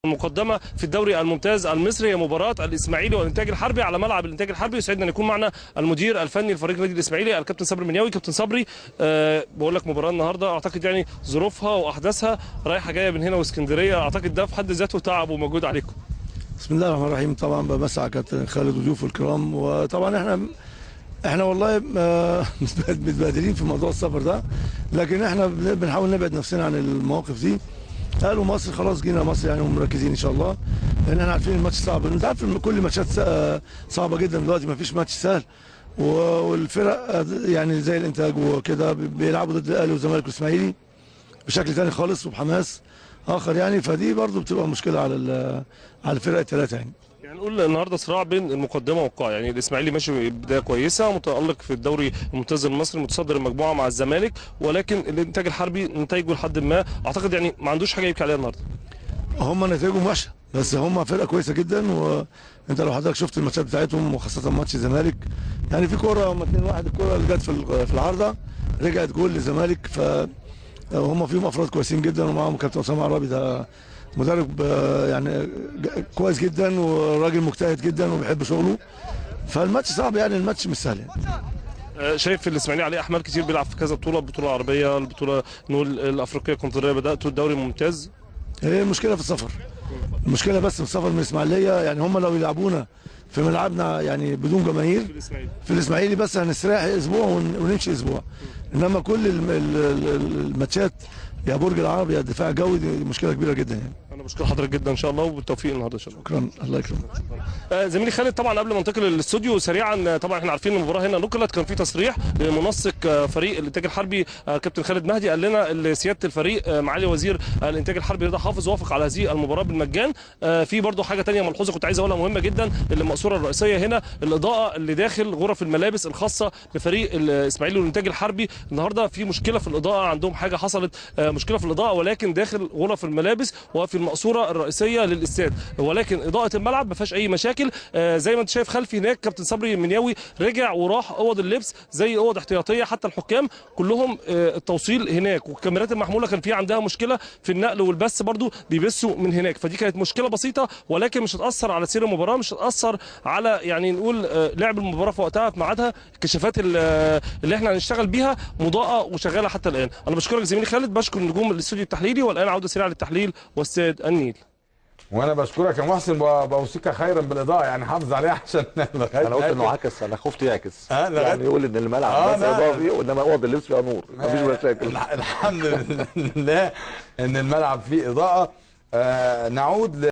المقدمه في الدوري الممتاز المصري هي مباراه الاسماعيلي والانتاج الحربي على ملعب الانتاج الحربي. يسعدنا ان يكون معنا المدير الفني لفريق نادي الاسماعيلي الكابتن صبري المنياوي. كابتن صبري، بقول لك مباراه النهارده اعتقد يعني ظروفها واحداثها رايحه جايه من هنا واسكندريه، اعتقد ده في حد ذاته تعب ومجهود عليكم. بسم الله الرحمن الرحيم. طبعا بمسي على كابتن خالد وضيوفه الكرام، وطبعا احنا والله متبادلين في موضوع السفر ده، لكن احنا بنحاول نبعد نفسنا عن المواقف دي. قالوا مصر خلاص جينا مصر يعني ومركزين ان شاء الله، لان احنا عارفين الماتش صعب. انت عارف كل الماتشات صعبه جدا دلوقتي، ما فيش ماتش سهل، والفرق يعني زي الانتاج وكده بيلعبوا ضد الاهلي والزمالك والاسماعيلي بشكل ثاني خالص وبحماس اخر يعني، فدي برضو بتبقى مشكله على الفرق الثلاثه يعني. نقول النهارده صراع بين المقدمه والقاع، يعني الاسماعيلي ماشي بدايه كويسه متالق في الدوري الممتاز المصري متصدر المجموعه مع الزمالك، ولكن الانتاج الحربي نتائجه لحد ما اعتقد يعني ما عندوش حاجه يبكي عليها النهارده. هم نتائجهم وحشه بس هم فرقه كويسه جدا، وانت لو حضرتك شفت الماتشات بتاعتهم وخاصه ماتش الزمالك يعني في كوره هم 2-1 الكوره اللي جت في العارضه رجعت جول للزمالك، فهم فيهم افراد كويسين جدا، ومعاهم كابتن اسامه عرابي ده مدرب يعني كويس جدا وراجل مجتهد جدا وبيحب شغله، فالماتش صعب يعني، الماتش مش سهل يعني. شايف الاسماعيلي عليه احمال كتير، بيلعب في كذا بطوله، البطوله العربيه، البطوله نقول الافريقيه الكونفدراليه، بداتوا الدوري الممتاز. هي المشكله في السفر، المشكله بس في السفر من الاسماعيليه، يعني هم لو يلعبونا في ملعبنا يعني بدون جماهير في الاسماعيلي بس هنستريح اسبوع ونمشي اسبوع، انما كل الماتشات يا برج العرب يا الدفاع الجوي دي مشكله كبيره جدا يعني. انا بشكر حضرتك جدا ان شاء الله وبالتوفيق النهارده ان شاء الله. شكرا، الله يكرمك. زميلي خالد، طبعا قبل ما ننتقل للاستوديو سريعا، طبعا احنا عارفين المباراه هنا نقلت، كان في تصريح لمنسق فريق الانتاج الحربي كابتن خالد مهدي، قال لنا سياده الفريق معالي وزير الانتاج الحربي رضا حافظ وافق على هذه المباراه بالمجان. في برضه حاجه ثانيه ملحوظه كنت عايز اقولها مهمه جدا، المقصوره الرئيسيه هنا الاضاءه اللي داخل غرف الملابس الخاصه بفريق الاسماعيلي والانتاج الحربي. النهارده في مشكله في الاضاءه، عندهم حاجه حصلت مشكله في الاضاءه، ولكن داخل غرف الملابس وفي المقصوره الرئيسيه للاستاد، ولكن اضاءه الملعب ما فيهاش اي مشاكل. زي ما انت شايف خلفي هناك كابتن صبري المنياوي رجع وراح اوض اللبس زي اوض احتياطيه، حتى الحكام كلهم التوصيل هناك، والكاميرات المحموله كان في عندها مشكله في النقل والبث برضو بيبثوا من هناك، فدي كانت مشكله بسيطه ولكن مش هتاثر على سير المباراه، مش هتاثر على يعني نقول لعب المباراه في وقتها في ميعادها. الكشافات اللي احنا هنشتغل بيها مضاءه وشغاله حتى الان. انا بشكرك زميلي خالد، بشكر نجوم الاستوديو التحليلي، والان عوده سريعه للتحليل واستاد النيل. وانا بشكرك يا محسن، بوصيك خيرا بالاضاءه يعني حافظ عليها عشان انا قلت انه عكس، انا خفت يعكس يعني يقول ان الملعب بس اضافي وانما اوض اللبس فيها نور مفيش مشاكل. الحمد لله ان الملعب فيه اضاءه. نعود